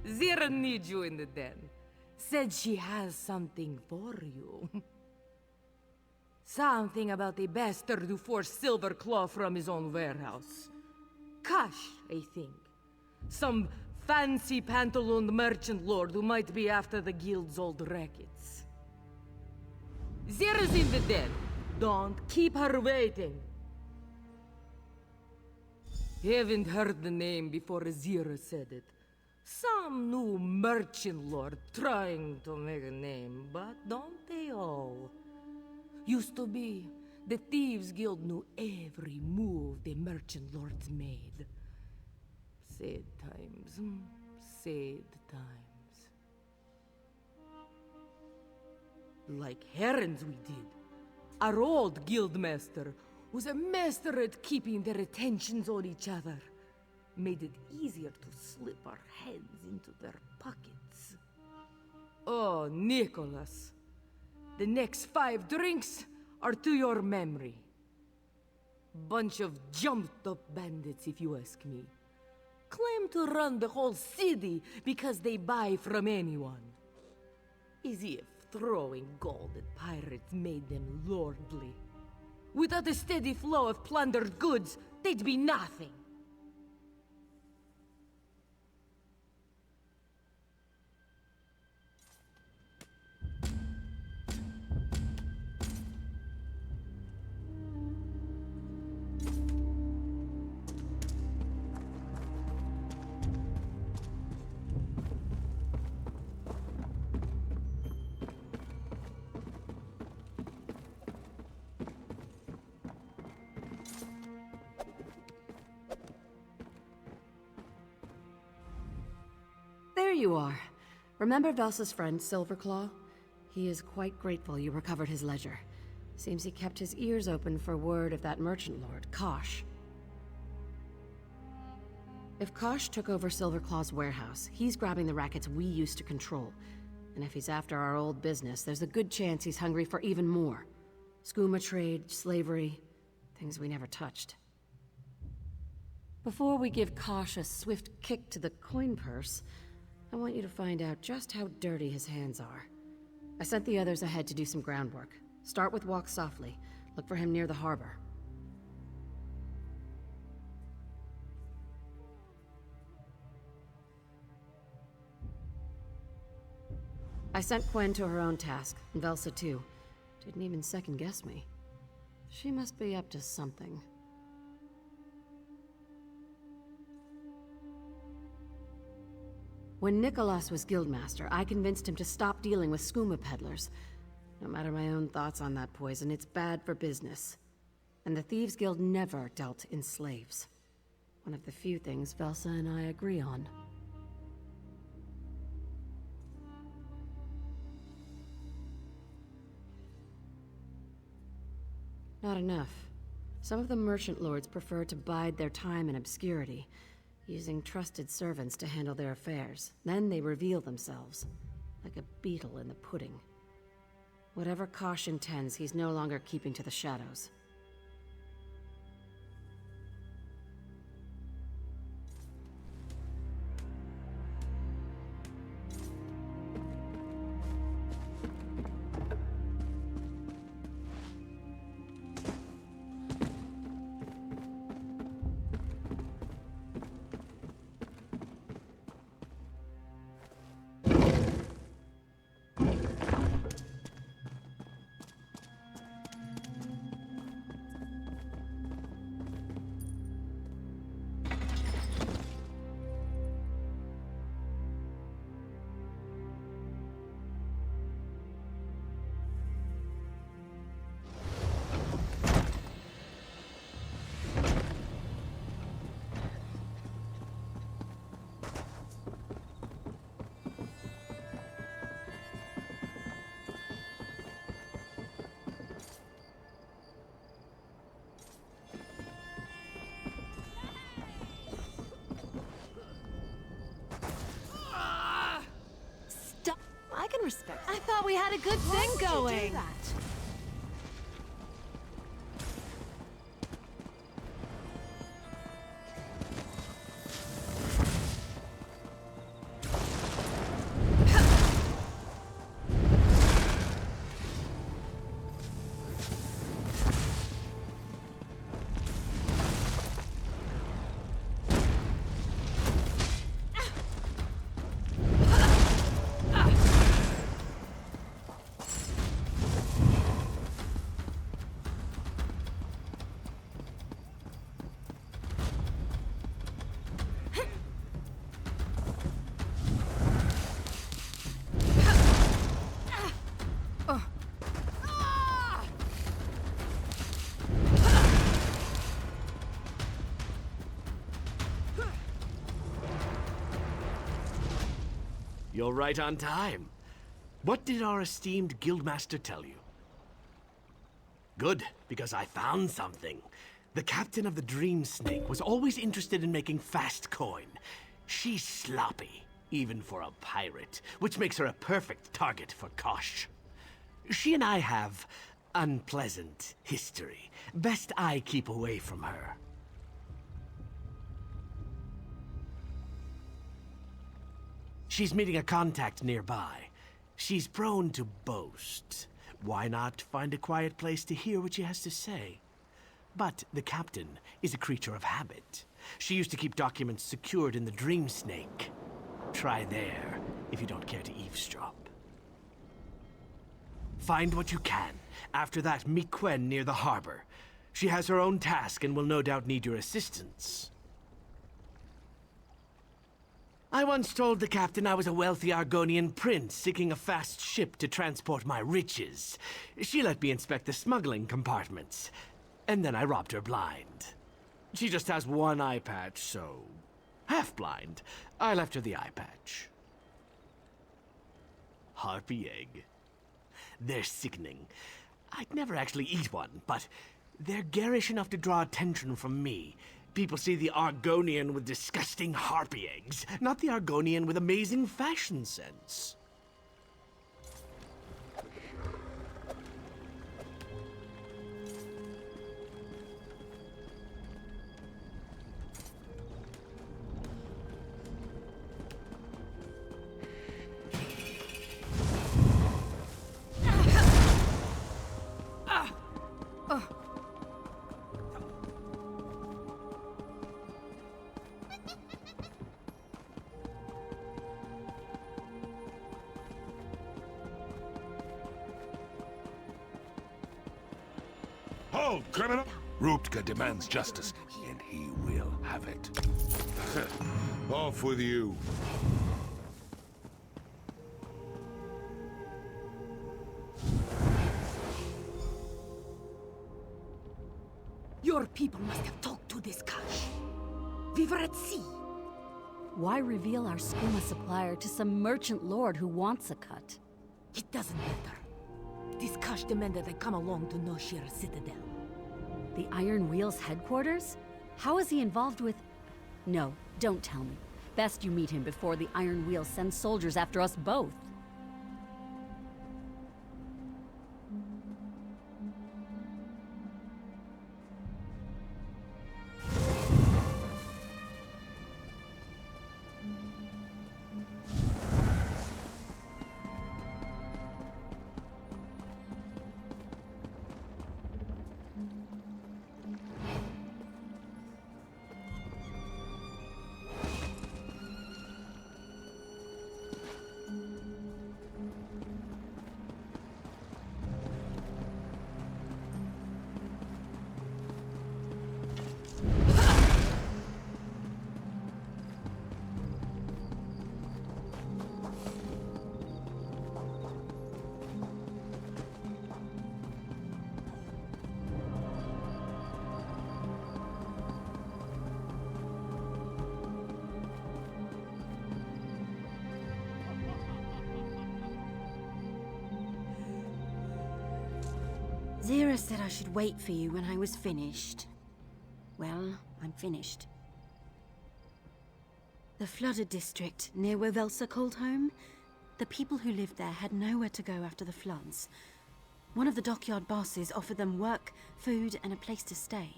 Zira needs you in the den. Said she has something for you. Something about a bastard who forced Silverclaw from his own warehouse. Kash, I think. Some fancy pantalooned merchant lord who might be after the guild's old rackets. Zira's in the den. Don't keep her waiting. Haven't heard the name before Zira said it. Some new merchant lord trying to make a name, but don't they all? Used to be, the Thieves Guild knew every move the merchant lords made. Sad times, sad times. Like herons we did. Our old guildmaster was a master at keeping their attentions on each other. Made it easier to slip our heads into their pockets. Oh, Nicholas. The next 5 drinks are to your memory. Bunch of jumped-up bandits, if you ask me. Claim to run the whole city because they buy from anyone. As if throwing gold at pirates made them lordly. Without a steady flow of plundered goods, they'd be nothing. There you are. Remember Velsa's friend, Silverclaw? He is quite grateful you recovered his ledger. Seems he kept his ears open for word of that merchant lord, Kosh. If Kosh took over Silverclaw's warehouse, he's grabbing the rackets we used to control. And if he's after our old business, there's a good chance he's hungry for even more. Skooma trade, slavery, things we never touched. Before we give Kosh a swift kick to the coin purse, I want you to find out just how dirty his hands are. I sent the others ahead to do some groundwork. Start with walk softly. Look for him near the harbor. I sent Quen to her own task, and Velsa too. Didn't even second guess me. She must be up to something. When Nicholas was guildmaster, I convinced him to stop dealing with skooma peddlers. No matter my own thoughts on that poison, it's bad for business. And the Thieves Guild never dealt in slaves. One of the few things Velsa and I agree on. Not enough. Some of the merchant lords prefer to bide their time in obscurity, using trusted servants to handle their affairs. Then they reveal themselves, like a beetle in the pudding. Whatever Kosh intends, he's no longer keeping to the shadows. I can respect. I thought we had a good thing going. Why would you do that? you're right on time. What did our esteemed guildmaster tell you? Good, because I found something. The captain of the Dream Snake was always interested in making fast coin. She's sloppy, even for a pirate, which makes her a perfect target for Kosh. She and I have unpleasant history. Best I keep away from her. She's meeting a contact nearby. She's prone to boast. Why not find a quiet place to hear what she has to say? But the captain is a creature of habit. She used to keep documents secured in the Dream Snake. Try there, if you don't care to eavesdrop. Find what you can. After that, meet Quen near the harbor. She has her own task and will no doubt need your assistance. I once told the captain I was a wealthy Argonian prince seeking a fast ship to transport my riches. She let me inspect the smuggling compartments, and then I robbed her blind. She just has one eye patch, so... half blind. I left her the eye patch. Harpy egg. They're sickening. I'd never actually eat one, but they're garish enough to draw attention from me. People see the Argonian with disgusting harpy eggs, not the Argonian with amazing fashion sense. Hold, criminal! Ruptka demands justice, and he will have it. Off with you. Your people must have talked to this Kash. We were at sea. Why reveal our skooma supplier to some merchant lord who wants a cut? It doesn't matter. This Kash demanded I come along to Noshir Citadel. The Iron Wheel's headquarters? How is he involved with... No, don't tell me. Best you meet him before the Iron Wheel sends soldiers after us both. Zira said I should wait for you when I was finished. Well, I'm finished. The flooded district, near where Velsa called home, the people who lived there had nowhere to go after the floods. One of the dockyard bosses offered them work, food, and a place to stay.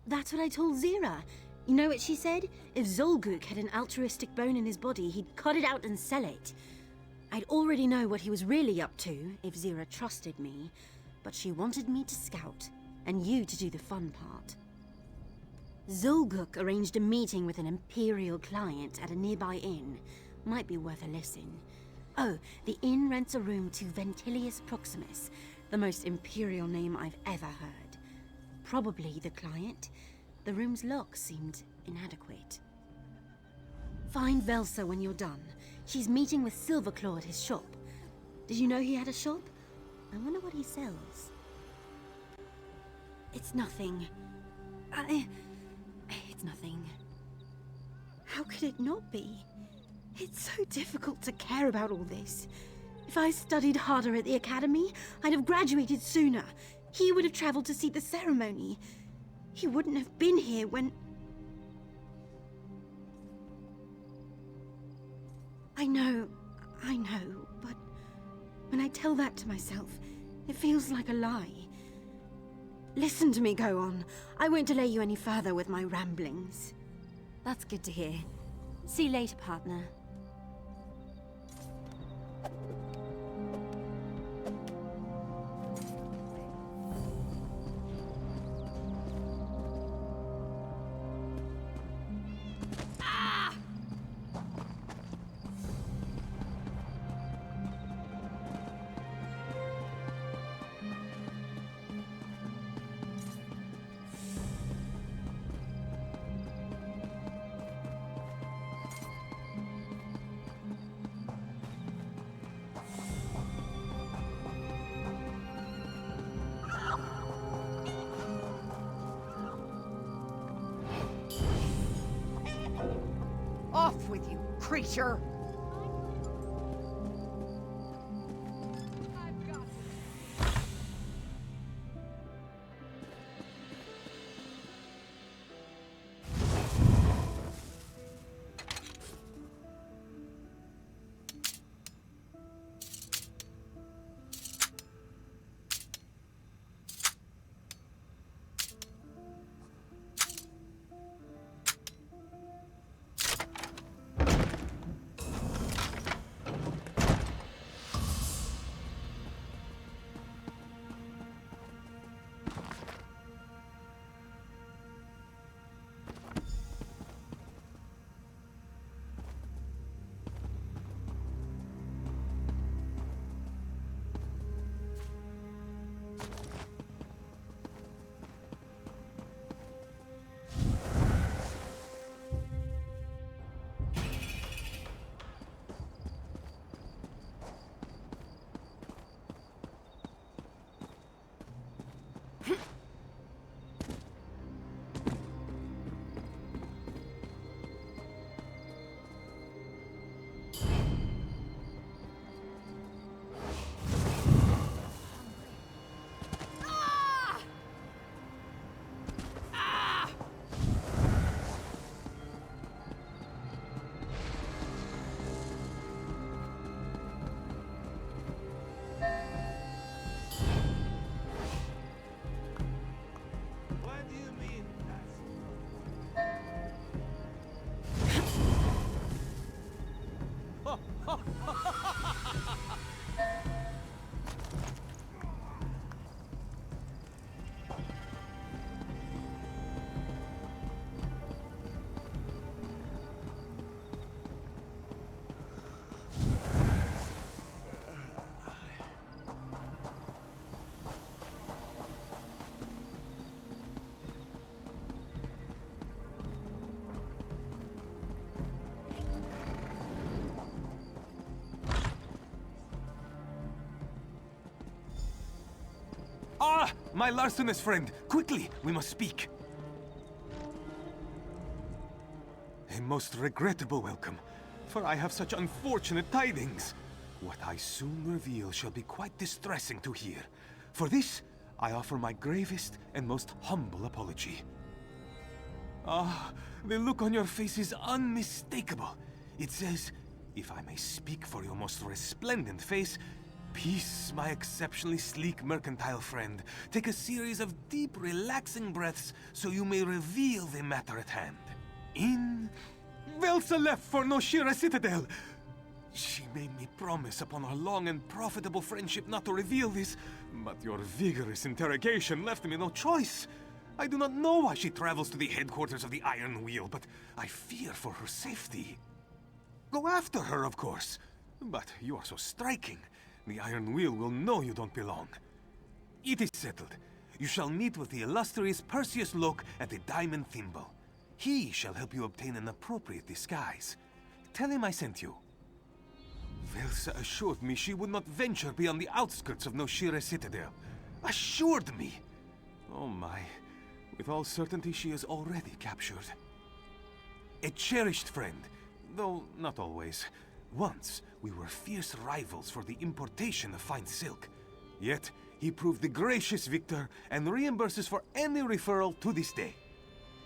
That's what I told Zira. You know what she said? If Zolguk had an altruistic bone in his body, he'd cut it out and sell it. I'd already know what he was really up to, if Zira trusted me, but she wanted me to scout, and you to do the fun part. Zolguk arranged a meeting with an Imperial client at a nearby inn. Might be worth a listen. Oh, the inn rents a room to Ventilius Proximus, the most Imperial name I've ever heard. Probably the client. The room's lock seemed inadequate. Find Velsa when you're done. She's meeting with Silverclaw at his shop. Did you know he had a shop? I wonder what he sells. It's nothing. It's nothing. How could it not be? It's so difficult to care about all this. If I studied harder at the academy, I'd have graduated sooner. He would have traveled to see the ceremony. He wouldn't have been here when... I know, but when I tell that to myself, it feels like a lie. Listen to me go on. I won't delay you any further with my ramblings. That's good to hear. See you later, partner. Off with you, creature! Ah! My larcenous friend! Quickly! We must speak! A most regrettable welcome, for I have such unfortunate tidings. What I soon reveal shall be quite distressing to hear. For this, I offer my gravest and most humble apology. Ah, the look on your face is unmistakable. It says, if I may speak for your most resplendent face, peace, my exceptionally sleek mercantile friend. Take a series of deep, relaxing breaths so you may reveal the matter at hand. In... Velsa left for Noshira Citadel. She made me promise upon our long and profitable friendship not to reveal this, but your vigorous interrogation left me no choice. I do not know why she travels to the headquarters of the Iron Wheel, but I fear for her safety. Go after her, of course, but you are so striking. The Iron Wheel will know you don't belong. It is settled. You shall meet with the illustrious Perseus Locke at the Diamond Thimble. He shall help you obtain an appropriate disguise. Tell him I sent you. Velsa assured me she would not venture beyond the outskirts of Noshira Citadel. Assured me! Oh my. With all certainty she is already captured. A cherished friend. though not always. Once, we were fierce rivals for the importation of fine silk. Yet, he proved the gracious victor and reimburses for any referral to this day.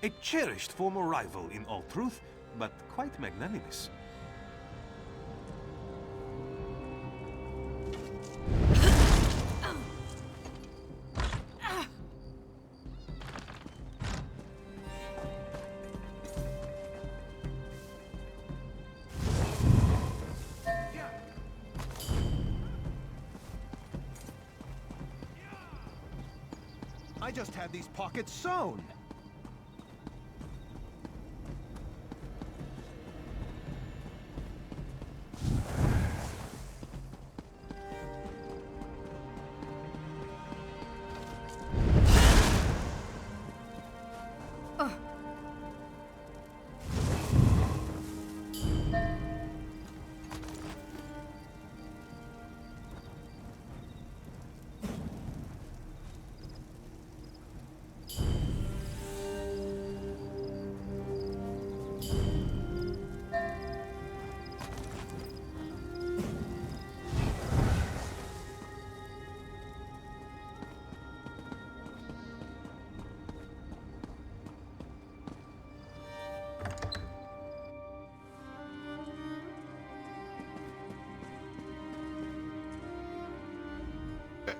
A cherished former rival in all truth, but quite magnanimous. I just had these pockets sewn.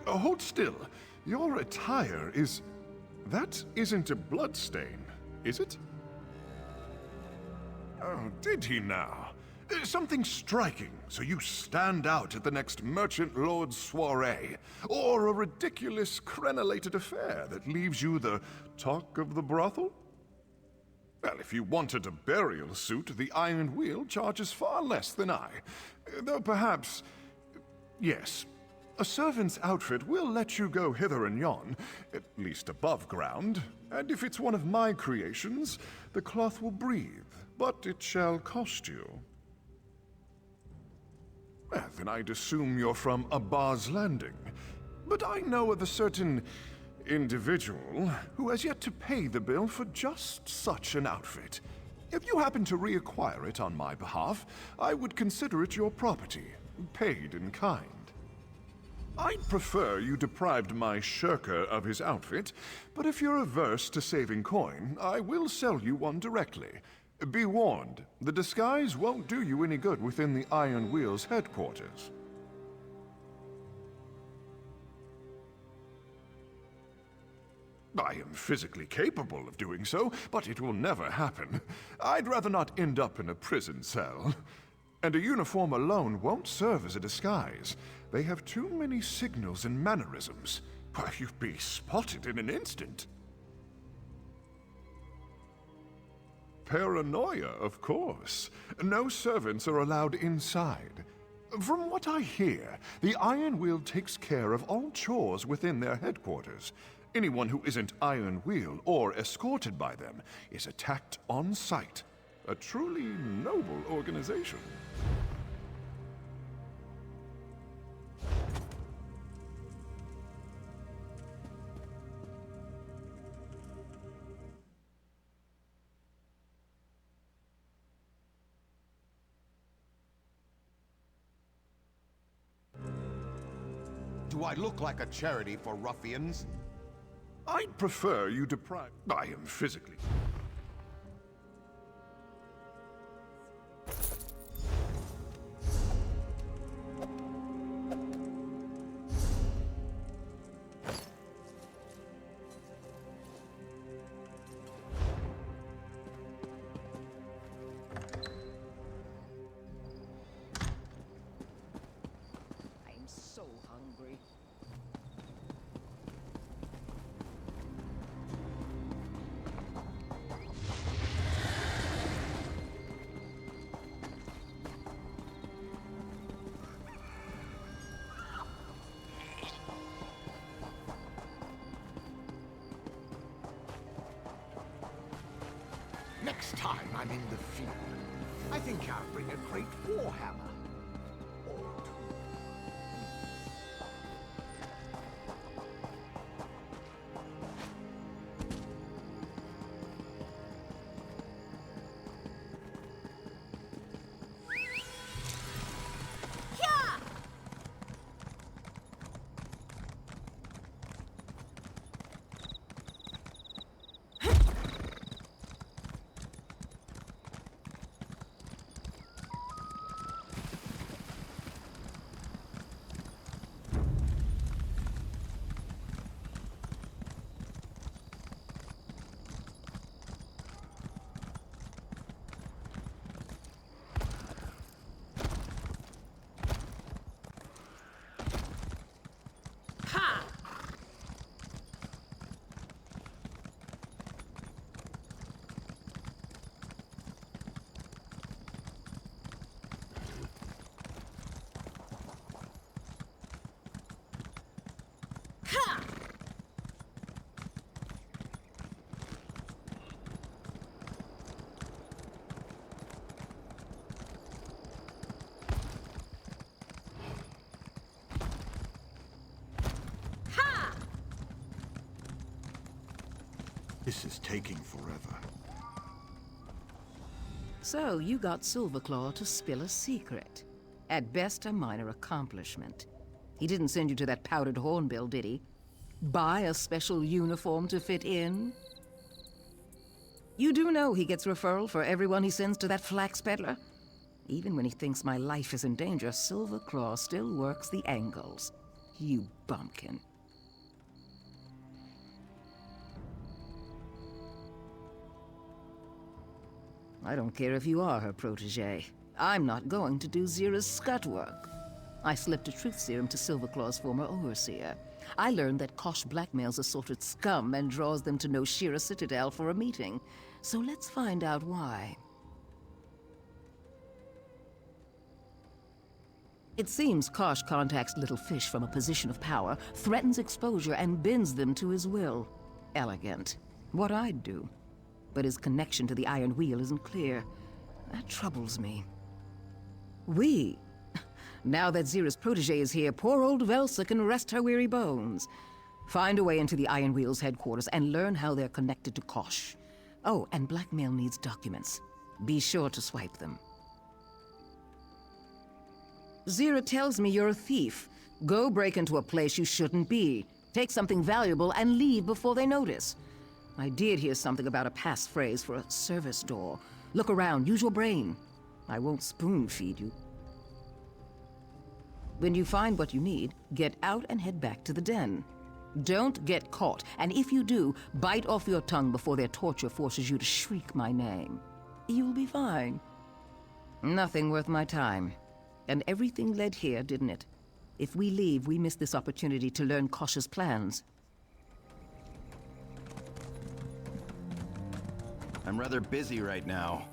Hold still. Your attire is... That isn't a bloodstain, is it? Oh, did he now? Something striking, so you stand out at the next merchant lord's soiree, or a ridiculous crenellated affair that leaves you the talk of the brothel? Well, if you wanted a burial suit, the Iron Wheel charges far less than I. Though perhaps... Yes, a servant's outfit will let you go hither and yon, at least above ground, and if it's one of my creations, the cloth will breathe, but it shall cost you. Well, then I'd assume you're from Abba's Landing, but I know of a certain individual who has yet to pay the bill for just such an outfit. If you happen to reacquire it on my behalf, I would consider it your property, paid in kind. I'd prefer you deprived my shirker of his outfit, but if you're averse to saving coin, I will sell you one directly. Be warned, the disguise won't do you any good within the Iron Wheel's headquarters. I am physically capable of doing so, but it will never happen. I'd rather not end up in a prison cell. And a uniform alone won't serve as a disguise. They have too many signals and mannerisms. Why, you'd be spotted in an instant. Paranoia, of course. No servants are allowed inside. From what I hear, the Iron Wheel takes care of all chores within their headquarters. Anyone who isn't Iron Wheel or escorted by them is attacked on sight. A truly noble organization. Do I look like a charity for ruffians? I'd prefer you deprive... I am physically... I'm so hungry. Next time I'm in the field, I think I'll bring a great warhammer. Or two. This is taking forever. So you got Silverclaw to spill a secret. At best, a minor accomplishment. He didn't send you to that powdered hornbill, did he? Buy a special uniform to fit in? You do know he gets referral for everyone he sends to that flax peddler? Even when he thinks my life is in danger, Silverclaw still works the angles. You bumpkin. I don't care if you are her protege. I'm not going to do Zira's scut work. I slipped a truth serum to Silverclaw's former overseer. I learned that Kosh blackmails assorted scum and draws them to Noshira Citadel for a meeting. So let's find out why. It seems Kosh contacts little fish from a position of power, threatens exposure, and bends them to his will. Elegant. What I'd do. But his connection to the Iron Wheel isn't clear. That troubles me. Now that Zira's protege is here, poor old Velsa can rest her weary bones. Find a way into the Iron Wheel's headquarters and learn how they're connected to Kosh. Oh, and blackmail needs documents. Be sure to swipe them. Zira tells me you're a thief. Go break into a place you shouldn't be. Take something valuable and leave before they notice. I did hear something about a passphrase for a service door. Look around, use your brain. I won't spoon-feed you. When you find what you need, get out and head back to the den. Don't get caught, and if you do, bite off your tongue before their torture forces you to shriek my name. You'll be fine. Nothing worth my time. And everything led here, didn't it? If we leave, we miss this opportunity to learn Kosh's plans. I'm rather busy right now.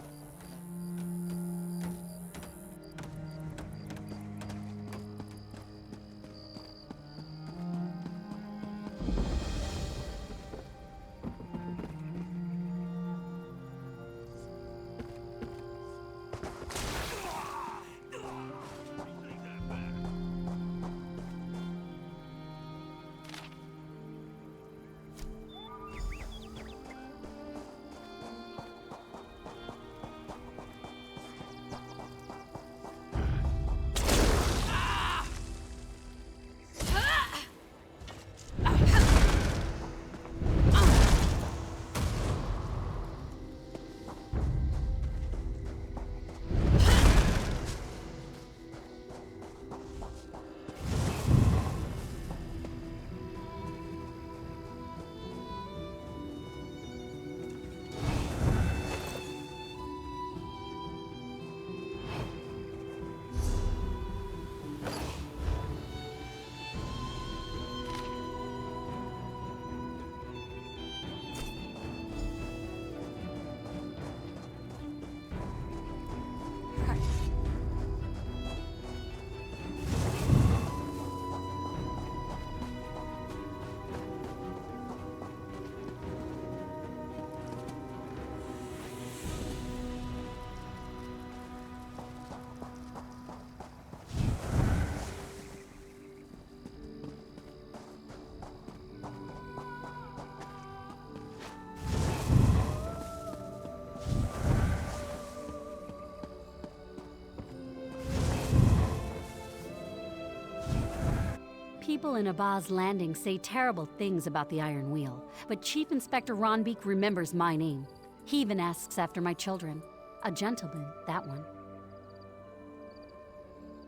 People in Abaz Landing say terrible things about the Iron Wheel, but Chief Inspector Ronbeek remembers my name. He even asks after my children. A gentleman, that one.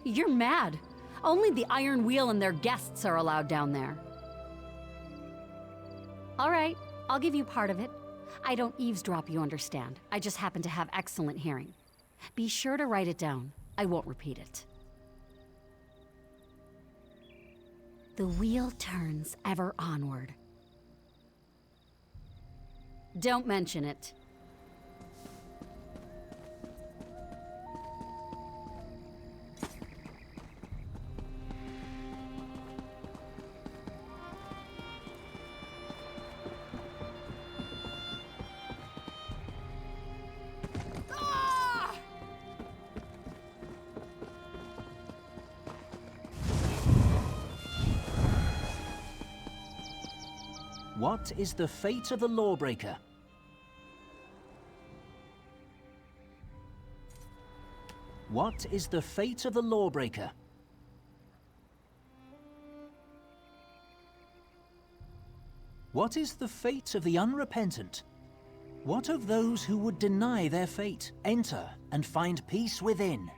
You're mad. Only the Iron Wheel and their guests are allowed down there. All right, I'll give you part of it. I don't eavesdrop, you understand. I just happen to have excellent hearing. Be sure to write it down. I won't repeat it. The wheel turns ever onward. Don't mention it. What is the fate of the lawbreaker? What is the fate of the lawbreaker? What is the fate of the unrepentant? What of those who would deny their fate, enter, and find peace within?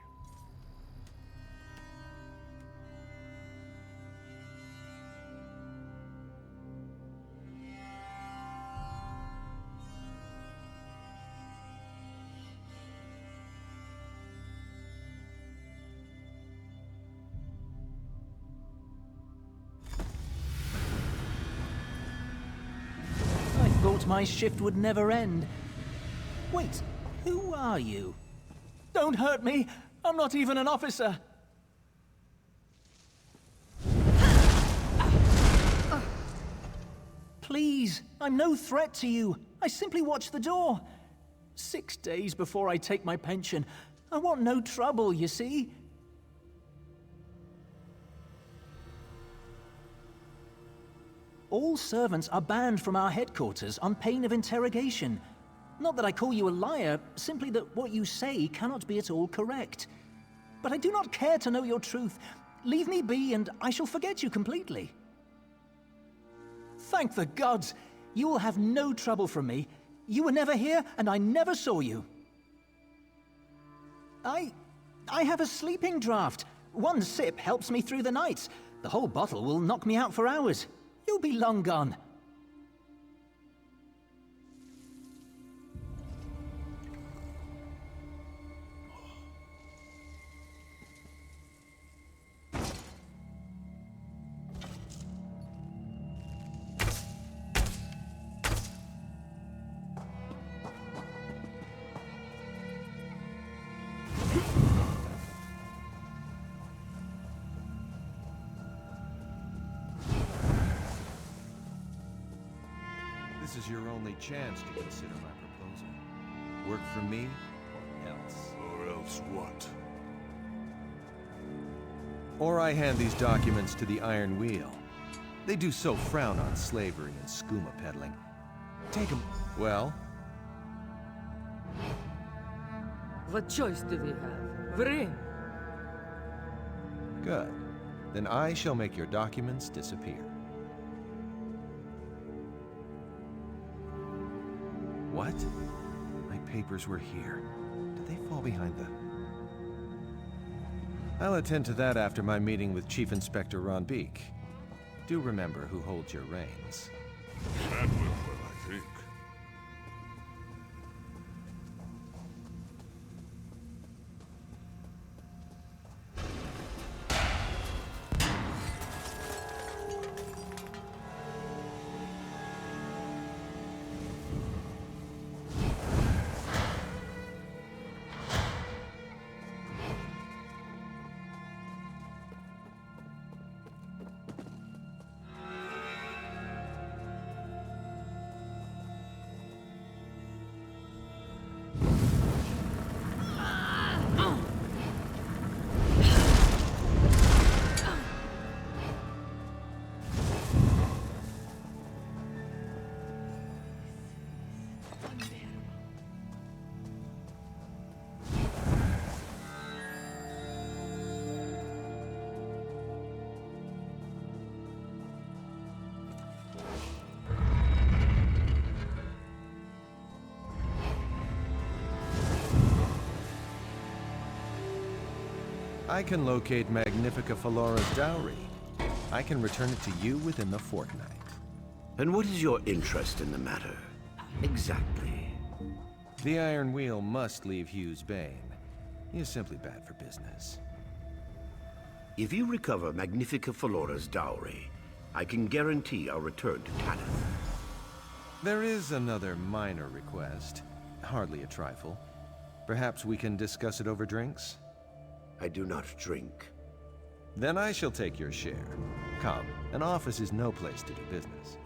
I thought my shift would never end. Wait, who are you? Don't hurt me! I'm not even an officer! Please, I'm no threat to you. I simply watch the door. 6 days before I take my pension. I want no trouble, you see? All servants are banned from our headquarters on pain of interrogation. Not that I call you a liar, simply that what you say cannot be at all correct. But I do not care to know your truth. Leave me be, and I shall forget you completely. Thank the gods! You will have no trouble from me. You were never here, and I never saw you. I have a sleeping draught. 1 sip helps me through the nights. The whole bottle will knock me out for hours. You'll be long gone. This is your only chance to consider my proposal. Work for me, or else. Or else what? Or I hand these documents to the Iron Wheel. They do so frown on slavery and skooma peddling. Take them. Well? What choice do we have? We're Good. Then I shall make your documents disappear. What? My papers were here. Did they fall behind the... I'll attend to that after my meeting with Chief Inspector Ron Beek. Do remember who holds your reins. That will well, I think. I can locate Magnifica Falora's dowry. I can return it to you within the fortnight. And what is your interest in the matter? Exactly. The Iron Wheel must leave Hughes Bane. He is simply bad for business. If you recover Magnifica Falora's dowry, I can guarantee our return to Tanith. There is another minor request. Hardly a trifle. Perhaps we can discuss it over drinks? I do not drink. Then I shall take your share. Come, an office is no place to do business.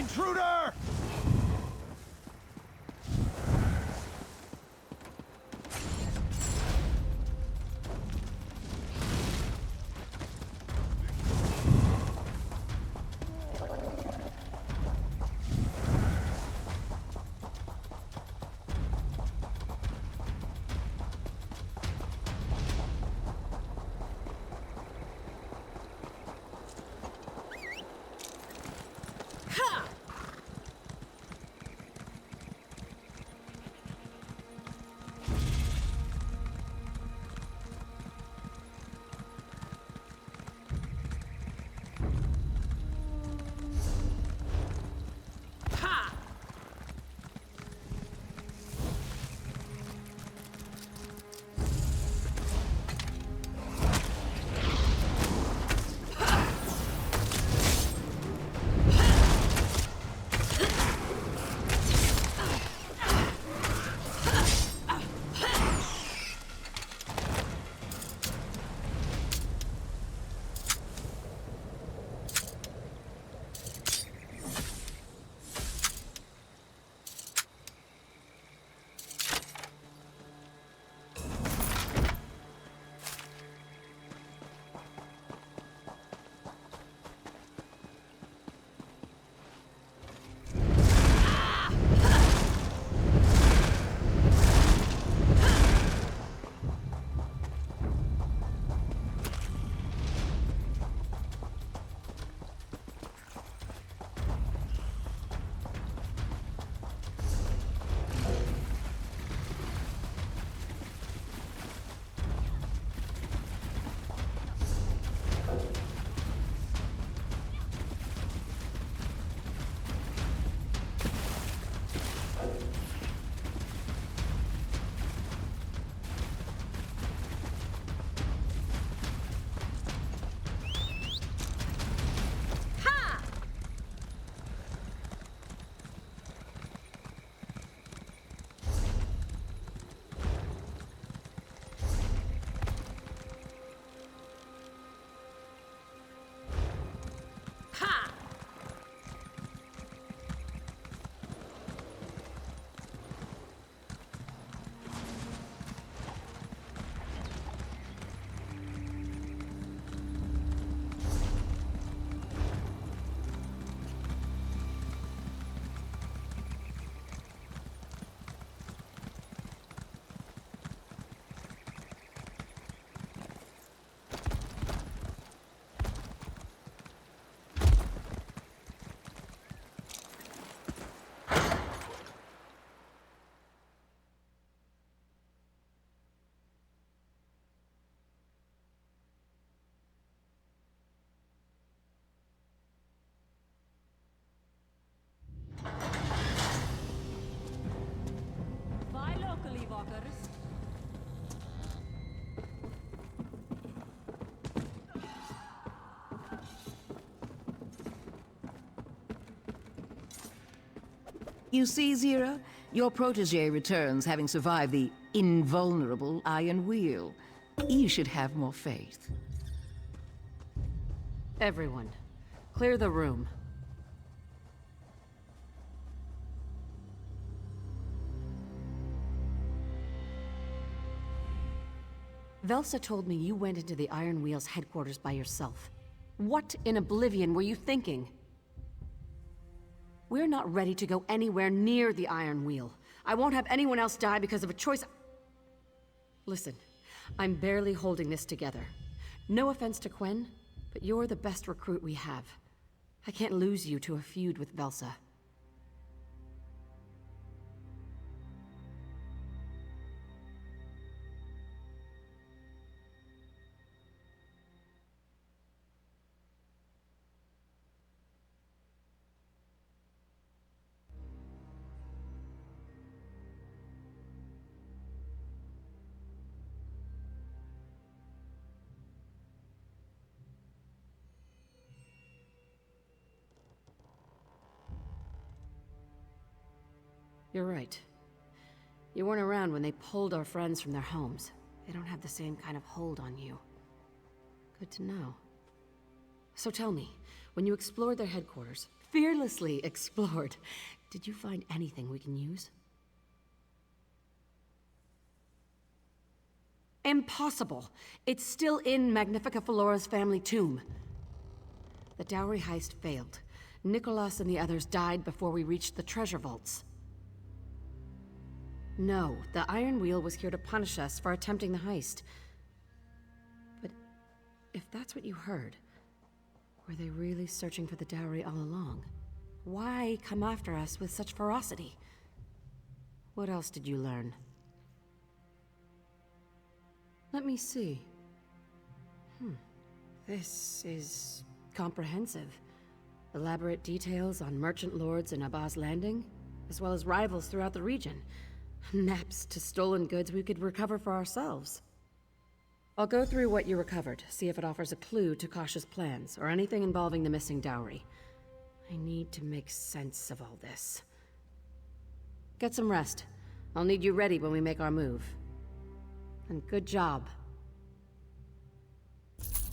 Intruder! You see, Zira, your protege returns having survived the invulnerable Iron Wheel. You should have more faith. Everyone, clear the room. Velsa told me you went into the Iron Wheel's headquarters by yourself. What in oblivion were you thinking? We're not ready to go anywhere near the Iron Wheel. I won't have anyone else die because of a choice. Listen, I'm barely holding this together. No offense to Quen, but you're the best recruit we have. I can't lose you to a feud with Velsa. You're right. You weren't around when they pulled our friends from their homes. They don't have the same kind of hold on you. Good to know. So tell me, when you explored their headquarters, fearlessly explored, did you find anything we can use? Impossible! It's still in Magnifica Felora's family tomb. The dowry heist failed. Nicholas and the others died before we reached the treasure vaults. No, the Iron Wheel was here to punish us for attempting the heist. But if that's what you heard, were they really searching for the dowry all along? Why come after us with such ferocity? What else did you learn? Let me see. This is comprehensive. Elaborate details on merchant lords in Abbas Landing, as well as rivals throughout the region. Maps to stolen goods we could recover for ourselves. I'll go through what you recovered, see if it offers a clue to Kasha's plans, or anything involving the missing dowry. I need to make sense of all this. Get some rest. I'll need you ready when we make our move. And good job.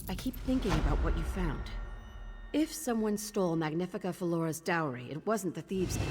I keep thinking about what you found. If someone stole Magnifica Felora's dowry, it wasn't the Thieves Guild.